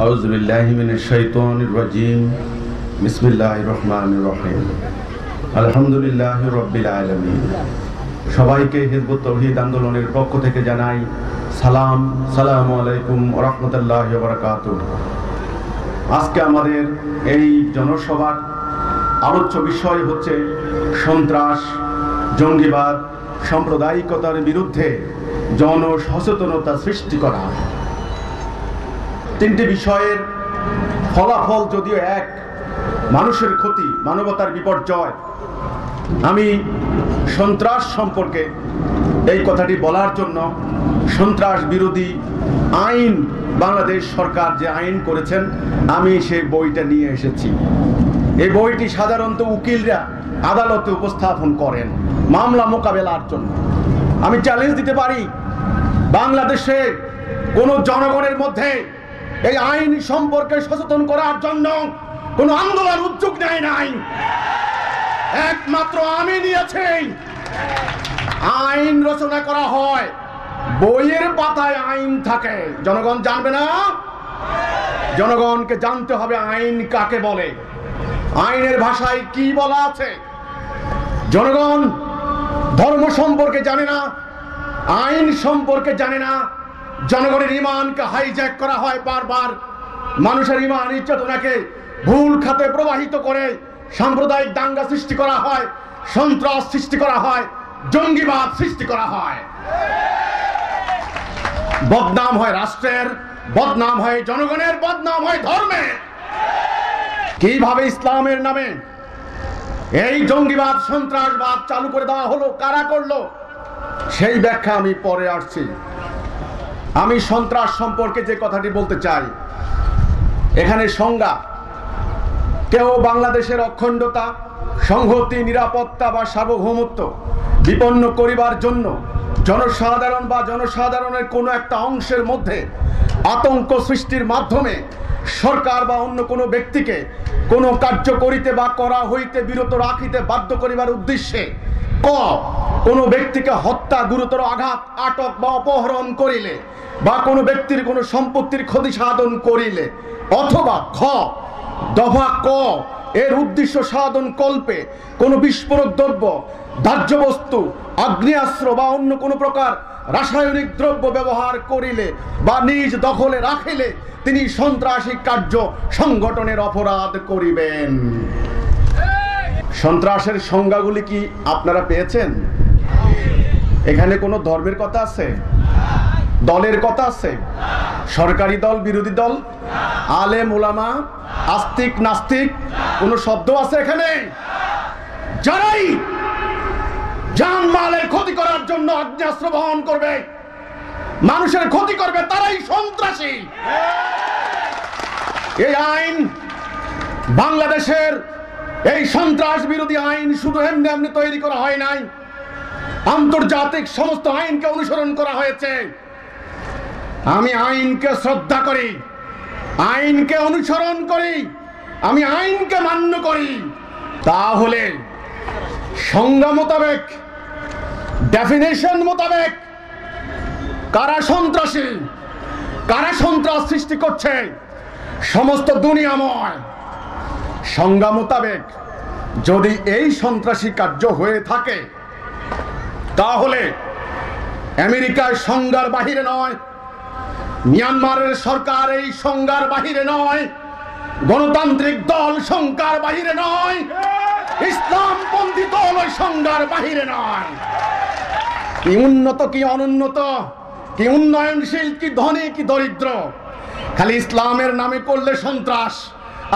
আউযু বিল্লাহি মিনাশ শাইতানির রাজিম। বিসমিল্লাহির রহমানির রহিম। আলহামদুলিল্লাহি রাব্বিল আলামিন। সবাইকে হিজবুত তাওহীদ আন্দোলনের পক্ষ থেকে জানাই সালাম। আসসালামু আলাইকুম ওয়া রাহমাতুল্লাহি ওয়া বারাকাতুহু। আজকে আমাদের এই জনসভার আলোচ্য বিষয় হচ্ছে সন্ত্রাস, জঙ্গিবাদ, সাম্প্রদায়িকতার বিরুদ্ধে জনসচেতনতা সৃষ্টি করা। তিনটি বিষয়ের ফলাফল যদিও এক, মানুষের ক্ষতি, মানবতার বিপর্যয়। আমি সন্ত্রাস সম্পর্কে এই কথাটি বলার জন্য সন্ত্রাস বিরোধী আইন, বাংলাদেশ সরকার যে আইন করেছেন, আমি সেই বইটা নিয়ে এসেছি। এই বইটি সাধারণত উকিলরা আদালতে উপস্থাপন করেন মামলা মোকাবেলার জন্য। আমি চ্যালেঞ্জ দিতে পারি, বাংলাদেশে কোন জনগণের মধ্যে এই আইন সম্পর্কে সচেতন করার জন্য কোন আন্দোলন উদ্যোগ নেয় নাই, একমাত্র আমি নিয়েছি। আইন রচনা করা হয়, বইয়ের পাতায় আইন থাকে, জনগণ জানবে না। জনগণকে জানতে হবে আইন কাকে বলে, আইনের ভাষায় কি বলা আছে। জনগণ ধর্ম সম্পর্কে জানে না, আইন সম্পর্কে জানে না। জনগণের ঈমানকে হাইজ্যাক করা হয় বারবার, মানুষের ঈমান চেতনাকে ভুল খাতে প্রবাহিত করে সাম্প্রদায়িক দাঙ্গা সৃষ্টি করা হয়, সন্ত্রাস সৃষ্টি করা হয়, জঙ্গিবাদ সৃষ্টি করা হয়। বদনাম হয় রাষ্ট্রের, বদনাম হয় জনগণের, বদনাম হয় ধর্মের। কিভাবে ইসলামের নামে এই জঙ্গিবাদ, সন্ত্রাসবাদ চালু করে দেওয়া হলো, কারা করলো, সেই ব্যাখ্যা আমি পরে আসছি। আমি সন্ত্রাস সম্পর্কে যে কথাটি বলতে চাই, এখানে সংজ্ঞা, কেউ বাংলাদেশের অখণ্ডতা, সংহতি, নিরাপত্তা বা সার্বভৌমত্ব বিপন্ন করিবার জন্য জনসাধারণ বা জনসাধারণের কোনো একটা অংশের মধ্যে আতঙ্ক সৃষ্টির মাধ্যমে সরকার বা অন্য কোনো ব্যক্তিকে কোনো কার্য করিতে বা করা হইতে বিরত রাখিতে বাধ্য করিবার উদ্দেশ্যে ক কোনো ব্যক্তিকে হত্যা, গুরুতর আঘাত, আটক বা অপহরণ করিলে বা কোনো ব্যক্তির কোনো সম্পত্তির ক্ষতি সাধন করিলে, অথবা খ দফা ক এর উদ্দেশ্য সাধন কল্পে কোনো বিস্ফোরক দ্রব্য, দাহ্য বস্তু, আগ্নেয়াস্ত্র বা অন্য কোনো প্রকার রাসায়নিক দ্রব্য ব্যবহার করিলে বা নিজ দখলে রাখিলে তিনি সন্ত্রাসী কার্য সংগঠনের অপরাধ করিবেন। সন্ত্রাসের সংজ্ঞাগুলি কি আপনারা পেয়েছেন? এখানে কোনো ধর্মের কথা আছে, দলের কথা আছে, সরকারি দল, বিরোধী দল, আলেম ওলামা, আস্তিক নাস্তিক কোন শব্দ আছে এখানে? যারাই জানমালের ক্ষতি করার জন্য আগ্নেয়াস্ত্র বহন করবে, মানুষের ক্ষতি করবে, তারাই সন্ত্রাসী। এই আইন, বাংলাদেশের এই সন্ত্রাস বিরোধী আইন শুধু এমনি এমনি তৈরি করা হয় নাই, আন্তর্জাতিক সমস্ত আইনকে অনুসরণ করা হয়েছে। আমি আইনকে শ্রদ্ধা করি, আইনকে অনুসরণ করি, আমি আইনকে মান্য করি। তাহলে সংজ্ঞা মোতাবেক, ডেফিনেশন মোতাবেক কারা সন্ত্রাসী, কারা সন্ত্রাস সৃষ্টি করছে সমস্ত দুনিয়াময়, সংজ্ঞা মোতাবেক যদি এই সন্ত্রাসী কার্য হয়ে থাকে, তাহলে আমেরিকার সংজ্ঞার বাহিরে নয়, মিয়ানমারের সরকার এই সংজ্ঞার বাহিরে নয়, গণতান্ত্রিক দল সংজ্ঞার বাহিরে নয়, ইসলামপন্থী দল ওই সংজ্ঞার বাহিরে নয়। কি উন্নত, কি অনুন্নত, কি উন্নয়নশীল, কি ধনী, কি দরিদ্র, খালি ইসলামের নামে করলে সন্ত্রাস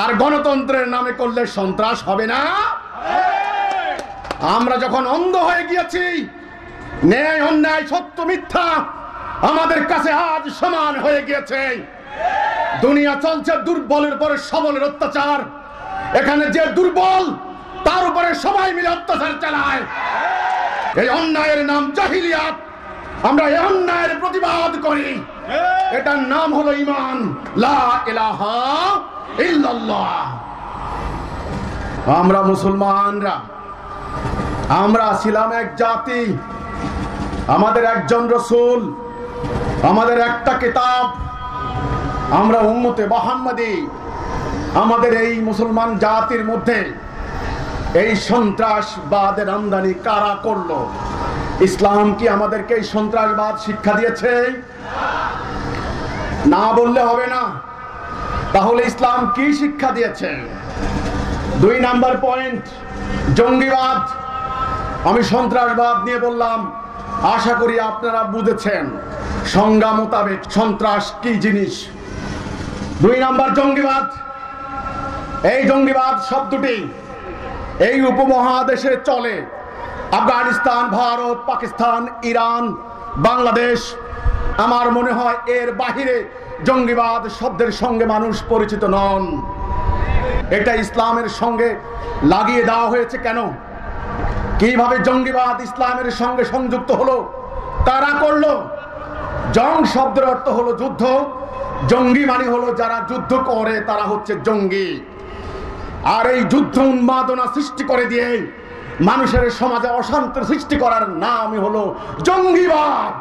আর গণতন্ত্রের নামে করলে সন্ত্রাস হবে না। আমরা যখন অন্ধ হয়ে গিয়েছি, ন্যায় অন্যায়, সত্য মিথ্যা আমাদের কাছে আজ সমান হয়ে গিয়েছে। দুনিয়া চলছে দুর্বলের উপরে সবলের অত্যাচার। এখানে যে দুর্বল তার উপরে সবাই মিলে অত্যাচার চালায়। এই অন্যায়ের নাম জাহিলিয়াত। আমরা এই অন্যায়ের প্রতিবাদ করি, এটার নাম হলো ঈমান, লা ইলাহা ইল্লাল্লাহ। আমরা মুসলমানরা, আমরা ছিলাম এক জাতি, আমাদের একজন রাসূল, আমাদের একটা কিতাব, আমরা উম্মতে মুহাম্মাদি, আমাদের এই মুসলমান জাতির মধ্যে এই সন্ত্রাসবাদের আমদানি কারা করলো? ইসলাম কি আমাদেরকে এই সন্ত্রাসবাদ শিক্ষা দিয়েছে? না বললে হবে না। তাহলে ইসলাম কি শিক্ষা দিয়েছে? 2 নাম্বার পয়েন্ট, জঙ্গিবাদ। আমি সন্ত্রাসবাদ নিয়ে বললাম, আশা করি আপনারা বুঝেছেন সংজ্ঞা মোতাবেক সন্ত্রাস কি জিনিস। 2 নাম্বার, জঙ্গিবাদ। এই জঙ্গিবাদ শব্দটি এই উপমহাদেশে চলে। আফগানিস্তান, ভারত, পাকিস্তান, ইরান, বাংলাদেশ, আমার মনে হয় এর বাহিরে জঙ্গিবাদ শব্দের সঙ্গে মানুষ পরিচিত নন। এটা ইসলামের সঙ্গে লাগিয়ে দেওয়া হয়েছে কেন? কিভাবে জঙ্গিবাদ ইসলামের সঙ্গে সংযুক্ত হলো? কারা করলো? জং শব্দের অর্থ হলো যুদ্ধ। জঙ্গি মানে হলো যারা যুদ্ধ করে তারা হচ্ছে জঙ্গি। আর এই যুদ্ধ উন্মাদনা সৃষ্টি করে দিয়ে মানুষের সমাজে অশান্তি সৃষ্টি করার নামই হলো জঙ্গিবাদ।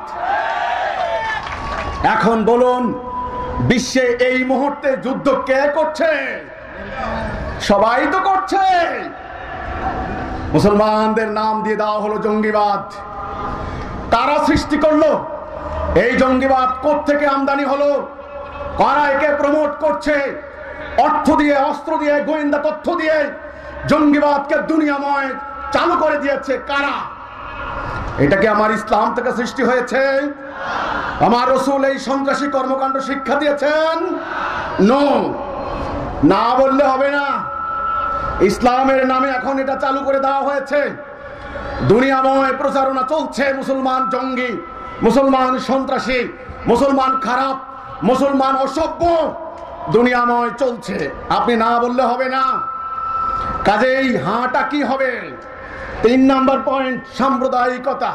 এখন বলুন, বিশ্বে এই মুহূর্তে যুদ্ধ কে করছে? সবাই তো করছে। মুসলমানদের নাম দিয়ে দেওয়া হলো জঙ্গিবাদ। তারা সৃষ্টি করলো। এই জঙ্গিবাদ কোত্থেকে আমদানি হলো? কারা একে প্রমোট করছে? অর্থ দিয়ে, অস্ত্র দিয়ে, গোয়েন্দা তথ্য দিয়ে জঙ্গিবাদকে দুনিয়াময় চালু করে দিয়েছে কারা? এটা কি আমার ইসলাম থেকে সৃষ্টি হয়েছে? আমার রাসূল এই সন্ত্রাসী কর্মকাণ্ড শিক্ষা দিয়েছেন? নো, না বললে হবে না। ইসলামের নামে এখন এটা চালু করে দেওয়া হয়েছে। দুনিয়াময় প্রচারণা চলছে, মুসলমান জঙ্গি, মুসলমান সন্ত্রাসী, মুসলমান খারাপ, মুসলমান অসভ্য, দুনিয়াময় চলছে। আপনি না বললে হবে না। কাজেই হাঁটা কি হবে? 3 নাম্বার পয়েন্ট, সাম্প্রদায়িকতা।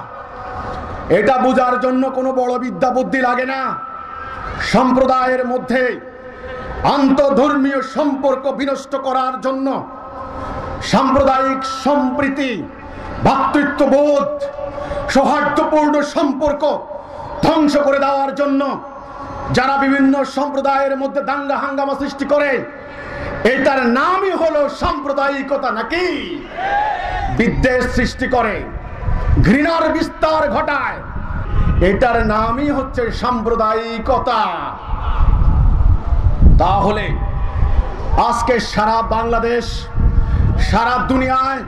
এটা বোঝার জন্য কোনো বড় বিদ্যা বুদ্ধি লাগে না। সম্প্রদায়ের মধ্যে আন্তঃধর্মীয় সম্পর্ক বিনষ্ট করার জন্য, সাম্প্রদায়িক সম্প্রীতি, ভ্রাতৃত্ববোধ, সৌহার্দ্যপূর্ণ সম্পর্ক ধ্বংস করে দেওয়ার জন্য যারা বিভিন্ন সম্প্রদায়ের মধ্যে দাঙ্গা হাঙ্গামা সৃষ্টি করে, এটার নামই হলো সাম্প্রদায়িকতা। নাকি বিদ্বেষ সৃষ্টি করে, ঘৃণার বিস্তার ঘটায়, এটার নামই হচ্ছে সাম্প্রদায়িকতা। তাহলে আজকে সারা বাংলাদেশ, সারা দুনিয়ায়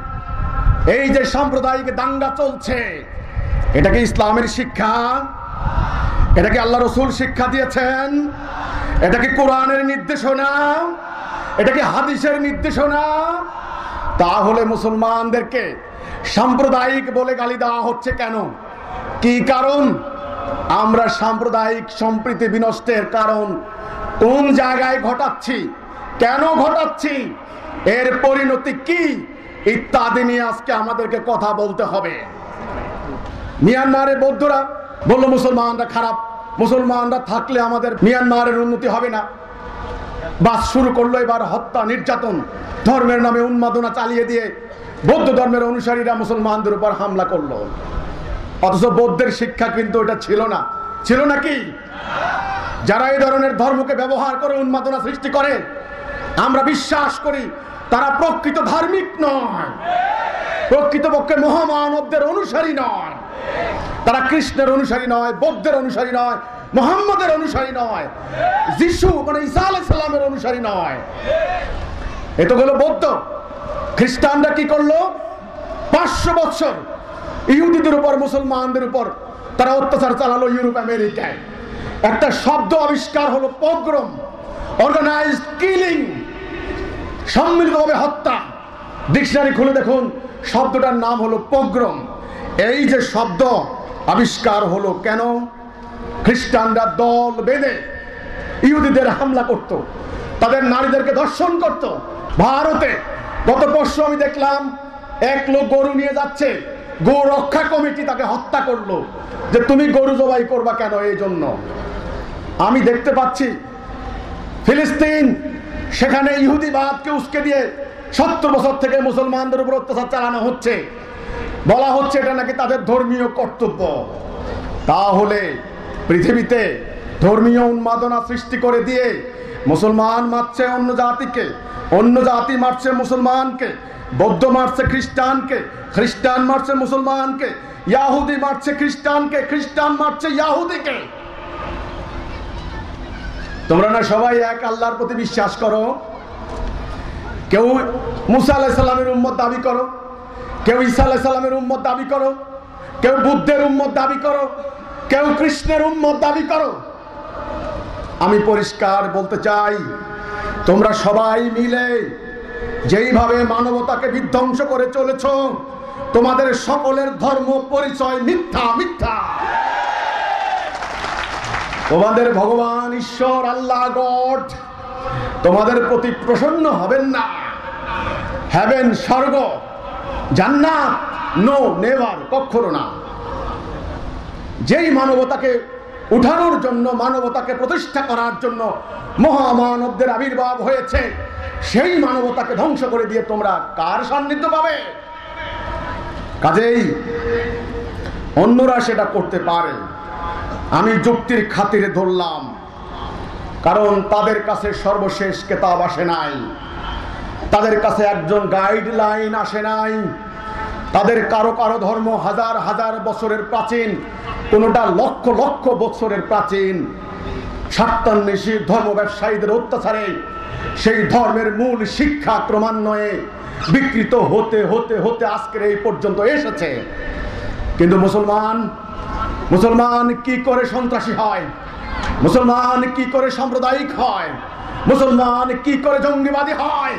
এই যে সাম্প্রদায়িক দাঙ্গা চলছে, এটা কি ইসলামের শিক্ষা? এটা কি আল্লাহ রাসূল শিক্ষা দিয়েছেন? এটা কি কোরআনের নির্দেশনা? এটা কি হাদিসের নির্দেশনা? তাহলে মুসলমানদেরকে সাম্প্রদায়িক বলে গালি দেওয়া হচ্ছে কেন? কি কারণ? আমরা সাম্প্রদায়িক সম্প্রীতি বিনষ্টের কারণ কোন জায়গায় ঘটাচ্ছি, কেন ঘটাচ্ছি, এর পরিণতি কি, ইত্যাদি নিয়ে আজকে আমাদেরকে কথা বলতে হবে। মিয়ানমারের বৌদ্ধরা বলল মুসলমানরা খারাপ, মুসলমানরা থাকলে আমাদের মিয়ানমারের উন্নতি হবে না। বাস শুরু করলো এবার হত্যা, নির্যাতন, ধর্মের নামে উন্মাদনা চালিয়ে দিয়ে বৌদ্ধ ধর্মের অনুসারীরা মুসলমানদের উপর হামলা করলো। অথচ বৌদ্ধের শিক্ষা কিন্তু এটা ছিল না। ছিল নাকি? যারা এই ধরনের ধর্মকে ব্যবহার করে উন্মাদনা সৃষ্টি করে, আমরা বিশ্বাস করি তারা প্রকৃত ধার্মিক নয়, প্রকৃতপক্ষে মহামানবদের অনুসারী নয়। তারা কৃষ্ণের অনুসারী নয়, বৌদ্ধের অনুসারী নয়, মুহাম্মদের অনুসারী নয়, যিশু মানে ঈসা আলাইহিস সালামের অনুসারী নয়। এটা হলো বৌদ্ধ। খ্রিস্টানরা কি করলো? 500 বছর ইহুদিদের উপর, মুসলমানদের উপর তারা অত্যাচার চালালো। ইউরোপ, আমেরিকায় একটা শব্দ আবিষ্কার হলো পোগ্রম, অর্গানাইজড কিলিং, সম্মিলিতভাবে হত্যা। ডিকশনারি খুলে দেখুন, শব্দটার নাম হলো পোগ্রম। এই যে শব্দ আবিষ্কার হলো কেন? খ্রিস্টানরা দল বেঁধে ইহুদিদের হামলা করত, তাদের নারীদেরকে ধর্ষণ করত। ভারতে গত পরশু আমি দেখলাম এক লোক গরু নিয়ে যাচ্ছে, গো রক্ষা কমিটি তাকে হত্যা করলো যে তুমি গরু জবাই করবা কেন? এই জন্য আমি দেখতে পাচ্ছি ফিলিস্তিন, সেখানে ইহুদিবাদকে উস্কে দিয়ে 70 বছর থেকে মুসলমানদের উপর অত্যাচার চালানো হচ্ছে। বলা হচ্ছে এটা নাকি তাদের ধর্মীয় কর্তব্য। তাহলে পৃথিবীতে ধর্মীয় উন্মাদনা সৃষ্টি করে দিয়ে মুসলমান মারছে অন্য জাতিকে, অন্য জাতি মারছে মুসলমানকে, বৌদ্ধ মারছে খ্রিস্টানকে, খ্রিস্টান মারছে মুসলমানকে, ইয়াহুদি মারছে খ্রিস্টানকে, খ্রিস্টান মারছে ইয়াহুদিকে। তোমরা না সবাই এক আল্লাহর প্রতি বিশ্বাস করো? কেউ মুসা আলাইহিস সালামের উম্মত দাবি করো, কেউ ঈসা আলাইহিস সালামের উম্মত দাবি করো, কেউ বুদ্ধের উম্মত দাবি করো, কেউ কৃষ্ণের উম্মত দাবি করো। আমি পরিষ্কার বলতে চাই, তোমরা সবাই মিলে যেইভাবে মানবতাকে বিধ্বংস করে চলেছ, তোমাদের সকলের ধর্ম পরিচয় মিথ্যা, মিথ্যা। তোমাদের ভগবান ঈশ্বর আল্লাহ গড তোমাদের প্রতি প্রসন্ন হবেন না। হেভেন, স্বর্গ, জান্নাত, নো, নেভার, কখনো না। যেই মানবতাকে উঠানোর জন্য, মানবতাকে প্রতিষ্ঠা করার জন্য মহামানবদের আবির্ভাব হয়েছে, সেই মানবতাকে ধ্বংস করে দিয়ে তোমরা কার সান্নিধ্য পাবে? কাজেই অন্যরা সেটা করতে পারে, আমি যুক্তির খাতিরে ধরলাম, কারণ তাদের কাছে সর্বশেষ কেতাব আসে নাই, তাদের কাছে একজন গাইডলাইন আসে নাই। তাদের কারো কারো ধর্ম হাজার হাজার বছরের প্রাচীন, কোনোটা লক্ষ লক্ষ বছরের প্রাচীন। স্বার্থান্বেষী ধর্ম ব্যবসায়ীদের অত্যাচারে সেই ধর্মের মূল শিক্ষা ক্রমান্বয়ে বিকৃত হতে হতে হতে আজকের এই পর্যন্ত এসেছে। কিন্তু মুসলমান কি করে সন্ত্রাসী হয়? মুসলমান কি করে সাম্প্রদায়িক হয়? মুসলমান কি করে জঙ্গিবাদী হয়?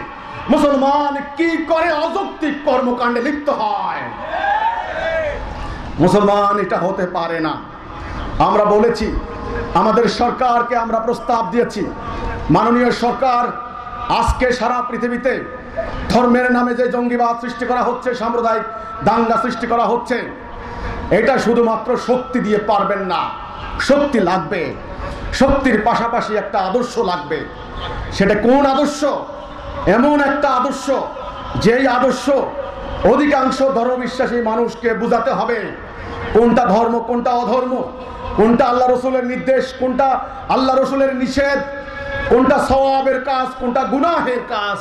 মুসলমান কি করে অযৌক্তিক কর্মকাণ্ডে লিপ্ত হয়? মুসলমান এটা হতে পারে না। আমরা বলেছি, আমাদের সরকারকে আমরা প্রস্তাব দিয়েছি, মাননীয় সরকার, আজকে সারা পৃথিবীতে ধর্মের নামে যে জঙ্গিবাদ সৃষ্টি করা হচ্ছে, সাম্প্রদায়িক দাঙ্গা সৃষ্টি করা হচ্ছে, এটা শুধুমাত্র শক্তি দিয়ে পারবেন না। শক্তি লাগবে, শক্তির পাশাপাশি একটা আদর্শ লাগবে। সেটা কোন আদর্শ? এমন একটা আদর্শ, যেই আদর্শ অধিকাংশ ধর্মবিশ্বাসী মানুষকে বুঝাতে হবে কোনটা ধর্ম, কোনটা অধর্ম, কোনটা আল্লাহ রসুলের নির্দেশ, কোনটা আল্লাহ রসুলের নিষেধ, কোনটা সওয়াবের কাজ, কোনটা গুনাহের কাজ,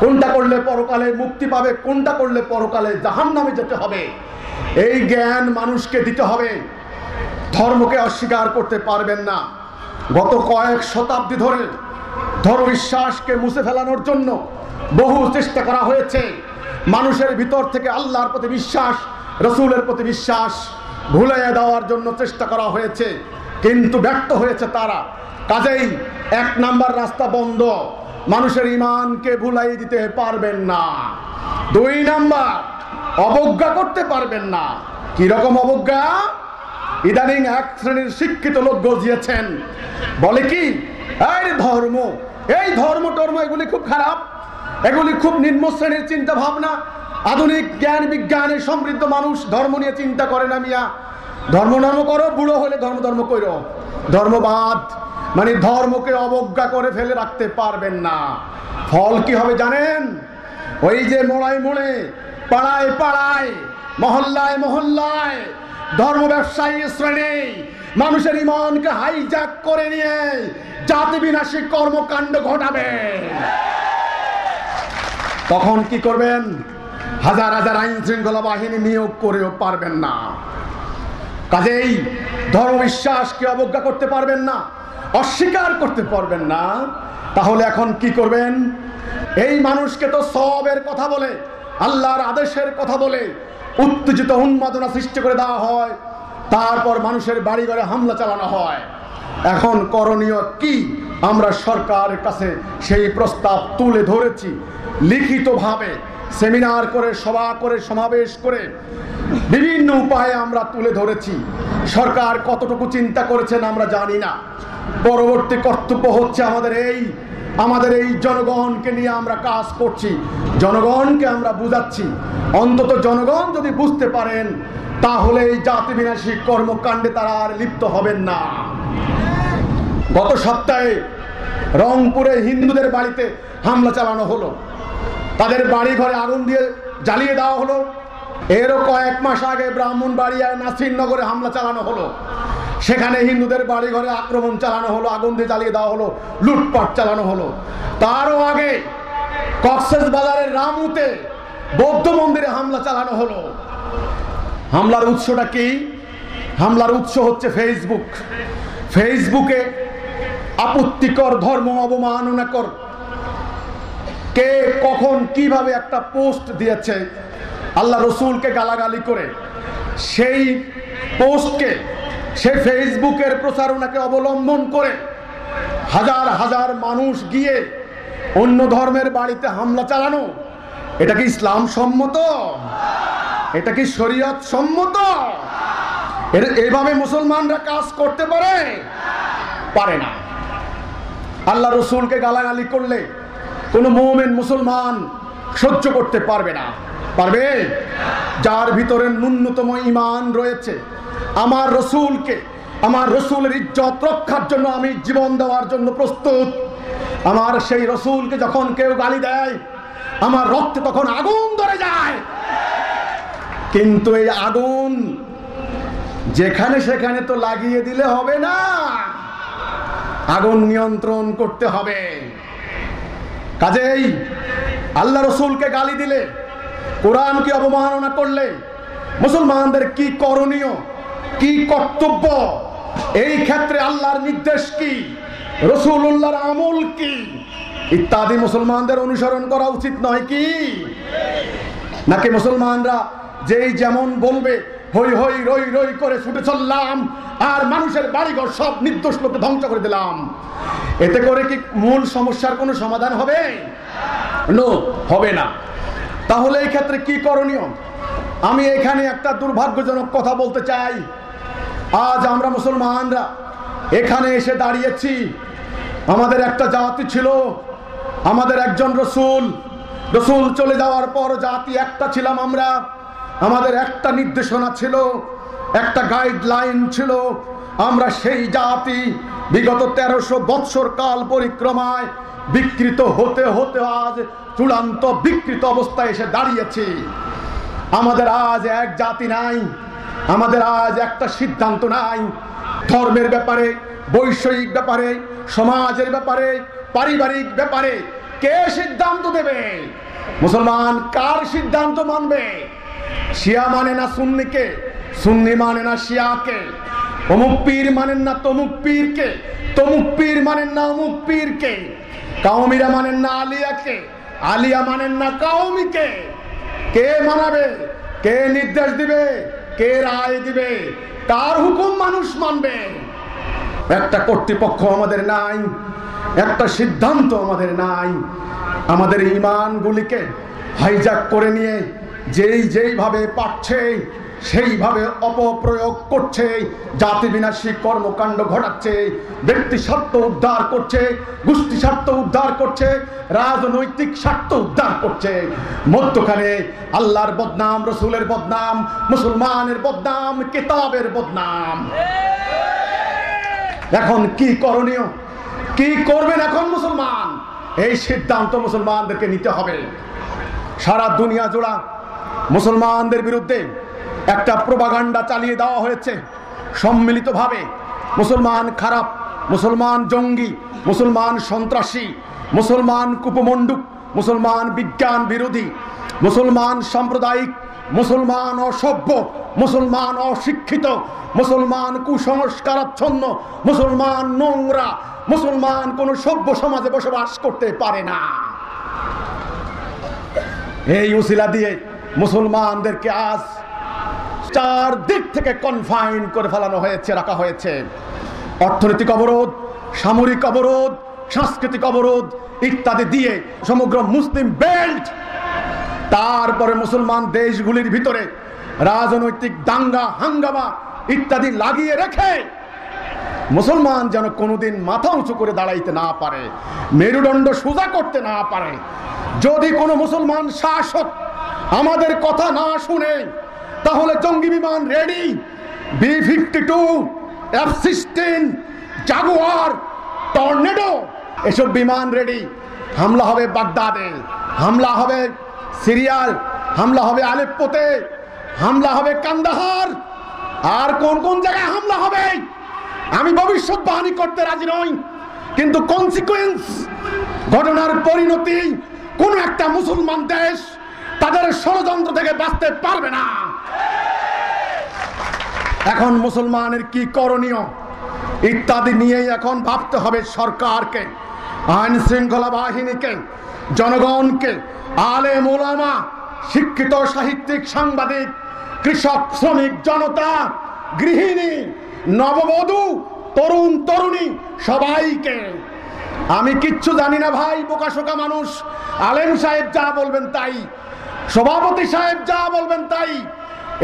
কোনটা করলে পরকালে মুক্তি পাবে, কোনটা করলে পরকালে জাহান্নামে যেতে হবে। এই জ্ঞান মানুষকে দিতে হবে। ধর্মকে অস্বীকার করতে পারবেন না। গত কয়েক শতাব্দী ধরে ধর্মবিশ্বাসকে মুছে ফেলানোর জন্য বহু চেষ্টা করা হয়েছে। মানুষের ভিতর থেকে আল্লাহর প্রতি বিশ্বাস, রসুলের প্রতি বিশ্বাস ভুলিয়ে দেওয়ার জন্য চেষ্টা করা হয়েছে, কিন্তু ব্যর্থ হয়েছে তারা। কাজেই এক নাম্বার রাস্তা বন্ধ, মানুষের ঈমানকে ভুলাই দিতে পারবেন না। দুই নাম্বার, অবজ্ঞা করতে পারবেন না। কি রকম অবজ্ঞা? ইদানিং এক শ্রেণীর শিক্ষিত লোক গজিয়েছেন, বলে কি, এই ধর্ম, এই ধর্ম টর্ম এগুলি খুব খারাপ, এগুলি খুব নিম্ন শ্রেণীর চিন্তা ভাবনা। আধুনিক জ্ঞান বিজ্ঞানে সমৃদ্ধ মানুষ ধর্ম নিয়ে চিন্তা করে না মিয়া। ধর্ম করো, বুড়ো হলে ধর্ম করো। ধর্মবাদ মানে ধর্মকে অবজ্ঞা করে ফেলে রাখতে পারবেন না। ফল কি হবে জানেন? ওই যে মোড়ায় মোড়ে, পাড়ায় পাড়ায়, মহল্লায় মহল্লায় ধর্ম ব্যবসায়ী শ্রেণী মানুষের ঈমানকে হাইজ্যাক করে নিয়ে জাতি বিনাশী কর্মকাণ্ড ঘটাবে। তখন কি করবেন? হাজার হাজার আইন শৃঙ্খলা বাহিনী নিয়োগ করেও পারবেন না। কাজেই ধর্মবিশ্বাসকে অবজ্ঞা করতে পারবেন না, অস্বীকার করতে পারবেন না। তাহলে এখন কি করবেন? এই মানুষকে তো সওয়াবের কথা বলে, আল্লাহর আদেশের কথা বলে উত্তেজিত উন্মাদনা সৃষ্টি করে দেওয়া হয়, তারপর মানুষের বাড়ি ঘরে হামলা চালানো হয়। এখন করণীয় কি? আমরা সরকারের কাছে সেই প্রস্তাব তুলে ধরেছি, লিখিতভাবে সেমিনার করে, সভা করে, সমাবেশ করে বিভিন্ন উপায়ে আমরা তুলে ধরেছি। সরকার কতটুকু চিন্তা করেছেন আমরা জানি না। পরবর্তী কর্তব্য হচ্ছে আমাদের এই জনগণকে নিয়ে আমরা কাজ করছি, জনগণকে আমরা বুঝাচ্ছি। অন্তত জনগণ যদি বুঝতে পারেন, তাহলে এই জাতি বিনাশী কর্মকাণ্ডে তারা আর লিপ্ত হবেন না। গত সপ্তাহে রংপুরে হিন্দুদের বাড়িতে হামলা চালানো হলো, তাদের বাড়ি ঘরে আগুন দিয়ে জ্বালিয়ে দেওয়া হলো। এরও কয়েক মাস আগে ব্রাহ্মণবাড়িয়ায় নাসিরনগরে হামলা চালানো হলো। সেখানে হিন্দুদের বাড়ি ঘরে আক্রমণ চালানো হলো, আগুন দিয়ে জ্বালিয়ে দেওয়া হলো, লুটপাট চালানো হলো। তারও আগে কক্সবাজারের রামুতে বৌদ্ধ মন্দিরে হামলা চালানো হলো। হামলার উৎসটা কি? হামলার উৎস হচ্ছে ফেসবুক। ফেসবুকে আপত্তিকর, ধর্ম অবমাননাকর কে কখন কিভাবে একটা পোস্ট দিয়েছে আল্লাহ রসুলকে গালাগালি করে, সেই পোস্টকে সে ফেসবুকের প্রচারণাকে অবলম্বন করে হাজার হাজার মানুষ গিয়ে অন্য ধর্মের বাড়িতে হামলা চালানো, এটা কি ইসলাম সম্মত? এটা কি শরীয়ত সম্মত? এইভাবে মুসলমানরা কাজ করতে পারে? পারে না। আল্লাহ রসুলকে গালাগালি করলে কোন মুমিন মুসলমান সহ্য করতে পারবে না। পারবে? যার ভিতরে ন্যূনতম ঈমান রয়েছে, আমার রসুলকে, আমার রসুলের ইজ্জত রক্ষার জন্য আমি জীবন দেওয়ার জন্য প্রস্তুত, আমার সেই রসুলকে যখন কেউ গালি দেয় আমার রক্তে তখন আগুন ধরে যায়। কিন্তু এই আগুন যেখানে সেখানে তো লাগিয়ে দিলে হবে না, আগুন নিয়ন্ত্রণ করতে হবে। কাজেই আল্লাহ রসুলকে গালি দিলে, কোরআনকে অবমাননা করলে মুসলমানদের কি করণীয়, কি কর্তব্য, এই ক্ষেত্রে আল্লাহর নির্দেশ কি, রাসূলুল্লাহর আমল কি, ইত্যাদি মুসলমানদের অনুসরণ করা উচিত নয় কি? নাকি মুসলমানরা যেই যেমন বলবে হই হই রই রই করে ছুটে চললাম আর মানুষের বাড়িঘর সব নির্দোষ লোককে ধ্বংস করে দিলাম, এতে করে কি মূল সমস্যার কোনো সমাধান হবে? নো, হবে না। তাহলে এই ক্ষেত্রে কি করণীয়? আমি এখানে একটা দুর্ভাগ্যজনক কথা বলতে চাই। আজ আমরা মুসলমানরা এখানে এসে দাঁড়িয়েছি, আমাদের একটা জাতি ছিল, আমাদের একজন রসুল, রসুল চলে যাওয়ার পর জাতি একটা ছিলাম আমরা, আমাদের একটা নির্দেশনা ছিল, একটা গাইডলাইন ছিল। আমরা সেই জাতি বিগত 1300 বৎসর কাল পরিক্রমায় বিকৃত হতে হতে আজ চূড়ান্ত বিকৃত অবস্থায় এসে দাঁড়িয়েছি। আমাদের আজ এক জাতি নাই, আমাদের আজ একটা সিদ্ধান্ত নাই। ধর্মের ব্যাপারে, বৈষয়িক ব্যাপারে, সমাজের ব্যাপারে, পারিবারিক ব্যাপারে কে সিদ্ধান্ত দেবে? মুসলমান কার সিদ্ধান্ত মানবে? শিয়া মানে না সুন্নিকে, সুন্নি মানে না শিয়াকে, অমুক পীর মানেন না তমুক পীরকে, তমুক পীর মানেন না অমুক পীরকে, কাউমিরা মানেন না আলিয়াকে, আলিয়া মানেন না কাউমিকে। কে মানাবে? কে নির্দেশ দিবে? কে রায় দিবে? কার হুকুম মানুষ মানবে? একটা কর্তৃপক্ষ আমাদের নাই, একটা সিদ্ধান্ত আমাদের নাই। আমাদের ঈমানগুলিকে হাইজ্যাক করে নিয়ে যেইভাবে পাচ্ছে সেইভাবে অপপ্রয়োগ করছে, জাতি বিনাশী কর্মকাণ্ড ঘটাচ্ছে, ব্যক্তি স্বার্থ উদ্ধার করছে, গোষ্ঠী স্বার্থ উদ্ধার করছে, রাজনৈতিক স্বার্থ উদ্ধার করছে। মধ্যখানে আল্লাহর বদনাম, রসুলের বদনাম, মুসলমানের বদনাম, কিতাবের বদনাম। এখন কি করণীয়? কি করবেন এখন মুসলমান? এই সিদ্ধান্ত মুসলমানদেরকে নিতে হবে। সারা দুনিয়া জোড়া মুসলমানদের বিরুদ্ধে একটা প্রোপাগান্ডা চালিয়ে দেওয়া হয়েছে সম্মিলিতভাবে। মুসলমান খারাপ, মুসলমান জঙ্গি, মুসলমান সন্ত্রাসী, মুসলমান কুপমণ্ডুক, মুসলমান বিজ্ঞান বিরোধী, মুসলমান সাম্প্রদায়িক, মুসলমান অসভ্য, মুসলমান অশিক্ষিত, মুসলমান কুসংস্কারাচ্ছন্ন, মুসলমান নোংরা, মুসলমান কোন সভ্য সমাজে বসবাস করতে পারে না। এই উসিলা দিয়ে মুসলমানদেরকে আজ চার দিক থেকে কনফাইন করে ফেলানো হয়েছে, রাখা হয়েছে। অর্থনৈতিক অবরোধ, সামরিক অবরোধ, সাংস্কৃতিক অবরোধ ইত্যাদি দিয়ে সমগ্র মুসলিম বেল্ট, তারপরে মুসলমান দেশগুলির ভিতরে রাজনৈতিক দাঙ্গা হাঙ্গামা ইত্যাদি লাগিয়ে রেখে মুসলমান যেন কোনোদিন মাথা উঁচু করে দাঁড়াইতে না পারে, মেরুদণ্ড সোজা করতে না পারে। যদি কোনো মুসলমান শাসক আমাদের কথা না শুনে, তাহলে জঙ্গি বিমান ready, B-52, F-16, Jaguar, tornado, এসব বিমান রেডি। হামলা হবে বাগদাদে, হামলা হবে সিরিয়াল, হামলা হবে আলেপ্পোতে, হামলা হবে কান্দাহার, আর কোন কোন জায়গায় হামলা হবে আমি ভবিষ্যৎবাণী করতে রাজি নই, কিন্তু কনসিকুয়েন্স, ঘটনার পরিণতি, কোন একটা মুসলমান দেশ তাদের ষড়যন্ত্র থেকে বাঁচতে পারবে না। এখন মুসলমানের কি করণীয় ইত্যাদি নিয়েই এখন ভাবতে হবে সরকারকে, আইন শৃঙ্খলা বাহিনীকে, জনগণকে, আলেম ওলামা, শিক্ষিত সাহিত্যিক, সাংবাদিক, কৃষক, শ্রমিক, জনতা, গৃহিণী, নববধূ, তরুণ তরুণী, সবাইকে। আমি কিচ্ছু জানি না ভাই, বোকাশোকা মানুষ। আলেম সাহেব যা বলবেন তাই, সভাপতি সাহেব যা বলবেন তাই।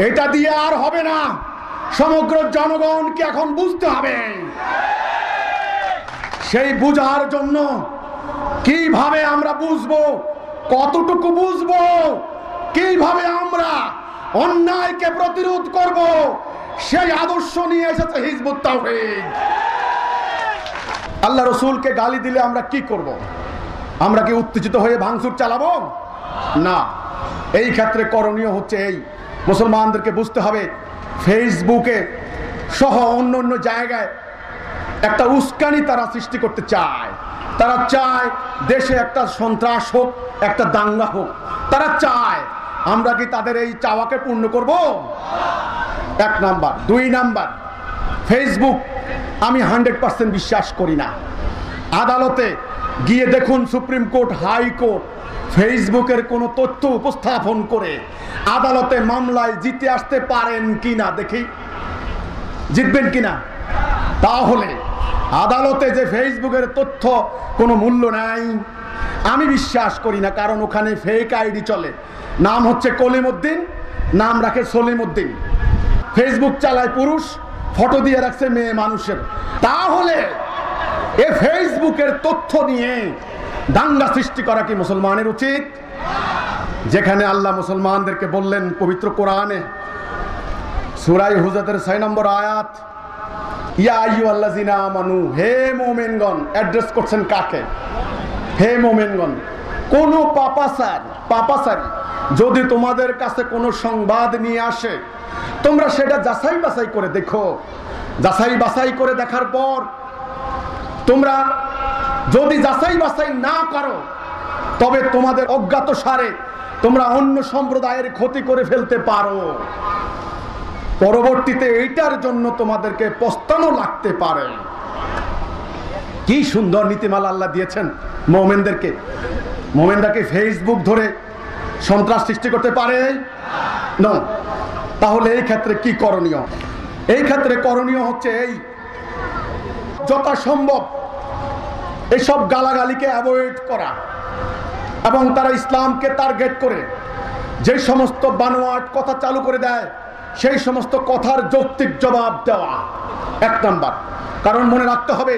এটা দিয়ে আর হবে না, সমগ্র জনগণকে এখন বুঝতে হবে। সেই বুঝার জন্য কিভাবে আমরা বুঝবো, কতটুকু বুঝবো, কিভাবে আমরা অন্যায়কে প্রতিরোধ করব, সেই আদর্শ নিয়ে এসেছে হিজবুত তাওহীদ। আল্লাহ রসুলকে গালি দিলে আমরা কি করব? আমরা কি উত্তেজিত হয়ে ভাঙচুর চালাবো? না। এই ক্ষেত্রে করণীয় হচ্ছে এই, মুসলমানদেরকে বুঝতে হবে ফেসবুকে সহ অন্য অন্য জায়গায় একটা উস্কানি তারা সৃষ্টি করতে চায়। তারা চায় দেশে একটা সন্ত্রাস হোক, একটা দাঙ্গা হোক, তারা চায়। আমরা কি তাদের এই চাওয়াকে পূর্ণ করব? এক নাম্বার। দুই নাম্বার, ফেসবুক আমি 100% বিশ্বাস করি না। আদালতে গিয়ে দেখুন, সুপ্রিম কোর্ট, হাইকোর্ট ফেসবুকের কোনো তথ্য উপস্থাপন করে আদালতে মামলায় জিতে আসতে পারেন কিনা দেখি, জিতবেন কিনা। তাহলে আদালতে যে ফেসবুকের তথ্য কোনো মূল্য নাই, আমি বিশ্বাস করি না। কারণ ওখানে ফেক আইডি চলে, নাম হচ্ছে কলিমউদ্দিন, নাম রাখে সলিমউদ্দিন। ফেসবুক চালায় পুরুষ, ফটো দিয়ে রাখছে মেয়ে মানুষের। তাহলে এ ফেসবুকের তথ্য নিয়ে দাঙ্গা সৃষ্টি করা কি মুসলমানের উচিত? যেখানে আল্লাহ মুসলমানদেরকে বললেন পবিত্র কোরআনে সূরা হুজরাতের 6 নম্বর আয়াত, ইয়া আইয়ুহাল্লাযিনা আমানু, হে মুমিনগণ। অ্যাড্রেস করছেন কাকে? হে মুমিনগণ, কোন পাপাসারি যদি তোমাদের কাছে কোনো সংবাদ নিয়ে আসে, তোমরা সেটা যাচাই বাছাই করে দেখো। যাচাই বাছাই করে দেখার পর তোমরা যদি যাচাই বাছাই না করো, তবে তোমাদের অজ্ঞাত সারে তোমরা অন্য সম্প্রদায়ের ক্ষতি করে ফেলতে পারো। পরবর্তীতে এইটার জন্য তোমাদেরকে পস্তানো লাগতে পারে। কি সুন্দর নীতিমালা আল্লাহ দিয়েছেন মুমিনদেরকে। মুমিনরা কি ফেসবুক ধরে সন্ত্রাস সৃষ্টি করতে পারে? না। তাহলে এই ক্ষেত্রে কি করণীয়? এই ক্ষেত্রে করণীয় হচ্ছে এই, যথাসম্ভব এসব গালাগালিকে অ্যাভয়েড করা এবং তারা ইসলামকে টার্গেট করে যে সমস্ত বানোয়াট কথা চালু করে দেয়, সেই সমস্ত কথার যৌক্তিক জবাব দেওয়া এক নাম্বার। কারণ মনে রাখতে হবে,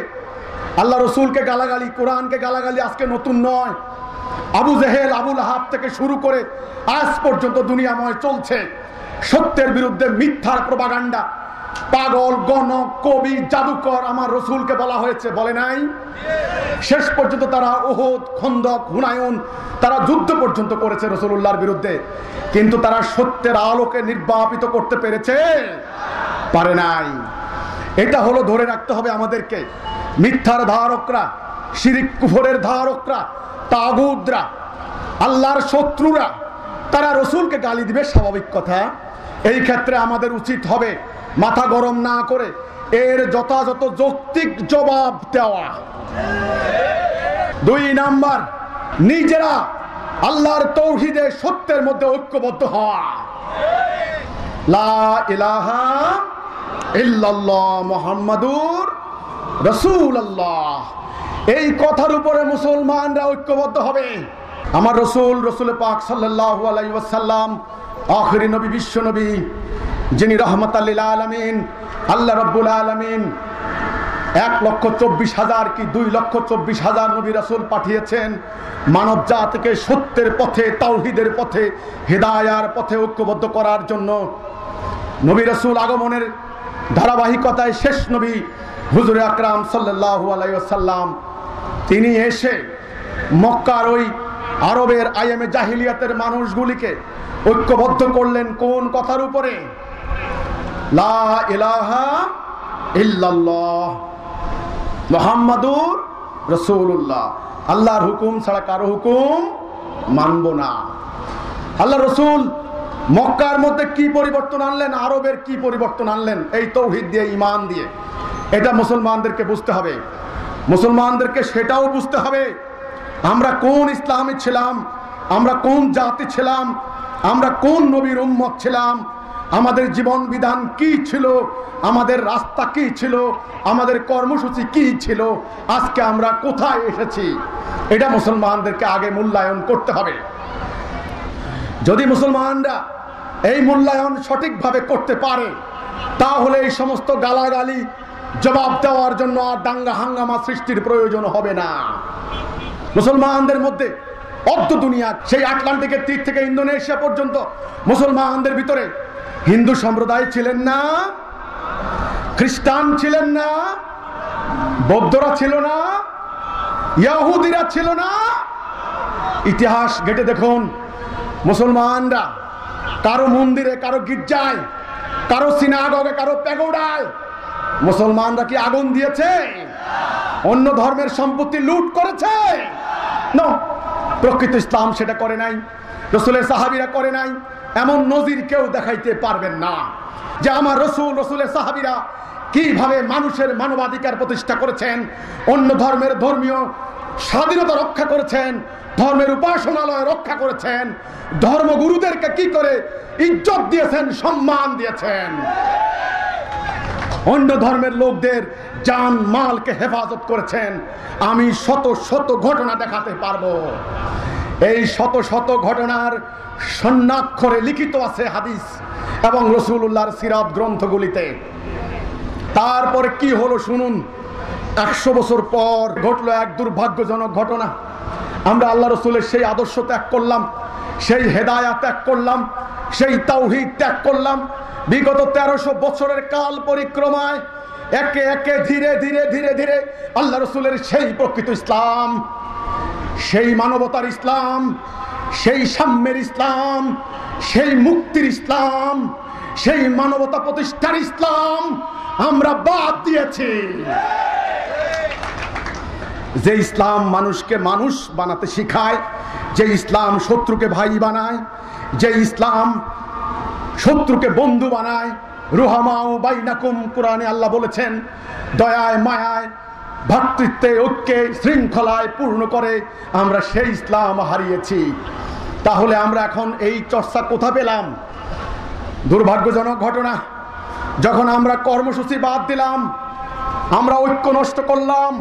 আল্লাহ রসুলকে গালাগালি, কোরআনকে গালাগালি আজকে নতুন নয়। আবু জেহেল, আবুল আহাব থেকে শুরু করে আজ পর্যন্ত দুনিয়াময় চলছে সত্যের বিরুদ্ধে মিথ্যার প্রপাগান্ডা। পাগল, গণক, কবি, জাদুকর আমার রসুলকে বলা হয়েছে, বলে নাই? শেষ পর্যন্ত তারা উহুদ, খন্দক, হুনায়ুন, তারা যুদ্ধ পর্যন্ত করেছে রাসূলুল্লাহর বিরুদ্ধে, কিন্তু তারা সত্যের আলোকে নির্বাপিত করতে পেরেছে? পারে নাই। এটা হলো ধরে রাখতে হবে আমাদেরকে। মিথ্যার ধারকরা, শিরিক কুফরের ধারকরা, তাগুতরা, আল্লাহর শত্রুরা, তারা রসুলকে গালি দিবে, স্বাভাবিক কথা। এই ক্ষেত্রে আমাদের উচিত হবে মাথা গরম না করে এর যথাযথ যৌক্তিক জবাব দেওয়া। দুই নাম্বার, নিজেরা আল্লাহর তৌহিদে সত্যের মধ্যে ঐক্যবদ্ধ হওয়া। লা ইলাহা ইল্লাল্লাহ মুহাম্মাদুর রাসূলুল্লাহ, এই কথার উপরে মুসলমানরা ঐক্যবদ্ধ হবে। আমার রসুল পাক সাল্লাল্লাহু আলাইহি ওয়াসাল্লাম আখিরি নবী, বিশ্ব নবী, যিনি রহমাতাল লিল আলামিন, আল্লাহ রাব্বুল আলামিন 1,24,000 কি 2,24,000 নবী রাসূল পাঠিয়েছেন মানব জাতিকে সত্যের পথে, তাওহীদের পথে, হিদায়ার পথে ঐক্যবদ্ধ করার জন্য। নবী রাসূল আগমনের ধারাবাহিকতায় শেষ নবী হুজুর আকরাম সাল্লাল্লাহু আলাইহি ওয়াসাল্লাম, তিনি এসে মক্কার ওই আরবের আইএমএ জাহিলিয়াতের মানুষগুলিকে ঐক্যবদ্ধ করলেন কোন কথার উপরে? লা ইলাহা ইল্লাল্লাহ মুহাম্মাদুর রাসূলুল্লাহ। আল্লাহর হুকুম ছাড়া কারো হুকুম মানব না। আল্লাহ রসুল মক্কার মধ্যে কি পরিবর্তন আনলেন, আরবের কি পরিবর্তন আনলেন, এই তৌহিদ দিয়ে, ঈমান দিয়ে। এটা মুসলমানদেরকে বুঝতে হবে, মুসলমানদেরকে সেটাও বুঝতে হবে আমরা কোন ইসলামে ছিলাম, আমরা কোন জাতি ছিলাম, আমরা কোন নবীর উম্মত ছিলাম, আমাদের জীবন বিধান কি ছিল, আমাদের রাস্তা কি ছিল, আমাদের কর্মসূচি কি ছিল, আজকে আমরা কোথায় এসেছি, এটা মুসলমানদেরকে আগে মূল্যায়ন করতে হবে। যদি মুসলমানরা এই মূল্যায়ন সঠিকভাবে করতে পারে, তাহলে এই সমস্ত গালাগালি জবাব দেওয়ার জন্য আর দাঙ্গা হাঙ্গামা সৃষ্টির প্রয়োজন হবে না। মুসলমানদের মধ্যে অর্ধ দুনিয়া, সেই আটলান্টিকের তীর থেকে ইন্দোনেশিয়া পর্যন্ত মুসলমানদের ভিতরে হিন্দু সম্প্রদায় ছিলেন না, খ্রিস্টান ছিলেন না, বৌদ্ধরা ছিল না, ইহুদিরা ছিল না। ইতিহাস ঘেটে দেখুন, মুসলমানরা কারো মন্দিরে, কারো গির্জায়, কারো সিনাগগে, কারো প্যাগোডায় মুসলমানরা কি আগুন দিয়েছে? অন্য ধর্মের সম্পত্তি লুট করেছে? না, প্রকৃত ইসলাম সেটা করে নাই, রাসূলের সাহাবীরা করে নাই। এমন নজির কেউ দেখাইতে পারবেন না যে আমার রসুল, রসুলের সাহাবীরা কিভাবে মানুষের মানবাধিকার প্রতিষ্ঠা করেছেন, অন্য ধর্মের ধর্মীয় স্বাধীনতা রক্ষা করেছেন, ধর্মের উপাসনালয় রক্ষা করেছেন, ধর্মগুরুদেরকে কি করে ইজ্জত দিয়েছেন, সম্মান দিয়েছেন, অন্য ধর্মের লোকদের জান মালকে হেফাজত করেছেন। আমি শত শত ঘটনা দেখাতে পারবো। এই শত শত ঘটনার স্বর্ণাক্ষরে লিখিত আছে হাদিস এবং রাসূলুল্লাহর সিরাত গ্রন্থগুলিতে। তারপরে কি হলো শুনুন। 100 বছর পর ঘটলো এক দুর্ভাগ্যজনক ঘটনা। আমরা আল্লাহ রসুলের সেই আদর্শ ত্যাগ করলাম, সেই হেদায়াত ত্যাগ করলাম, সেই তাওহীদ ত্যাগ করলাম। বিগত 1300 বছরের কাল পরিক্রমায় একে একে ধীরে ধীরে ধীরে ধীরে আল্লাহ রসুলের সেই প্রকৃত ইসলাম, সেই মানবতার ইসলাম, সেই সাম্যের ইসলাম, সেই মুক্তির ইসলাম, সেই মানবতা প্রতিষ্ঠার ইসলাম আমরা বাদ দিয়েছি। যে ইসলাম মানুষকে মানুষ বানাতে শিখায়, যে ইসলাম শত্রুকে ভাই বানায়, যে ইসলাম শত্রুকে বন্ধু বানায়, রুহামাউ বাইনাকুম, কোরআনে আল্লাহ বলেছেন, দয়ায় মায়ায় ভ্রাতৃত্বে ঐক্যে শৃঙ্খলায় পূর্ণ করে, আমরা সেই ইসলাম হারিয়েছি। তাহলে আমরা এখন এই চর্চা কোথা পেলাম? দুর্ভাগ্যজনক ঘটনা, যখন আমরা কর্মসূচি বাদ দিলাম, আমরা ঐক্য নষ্ট করলাম,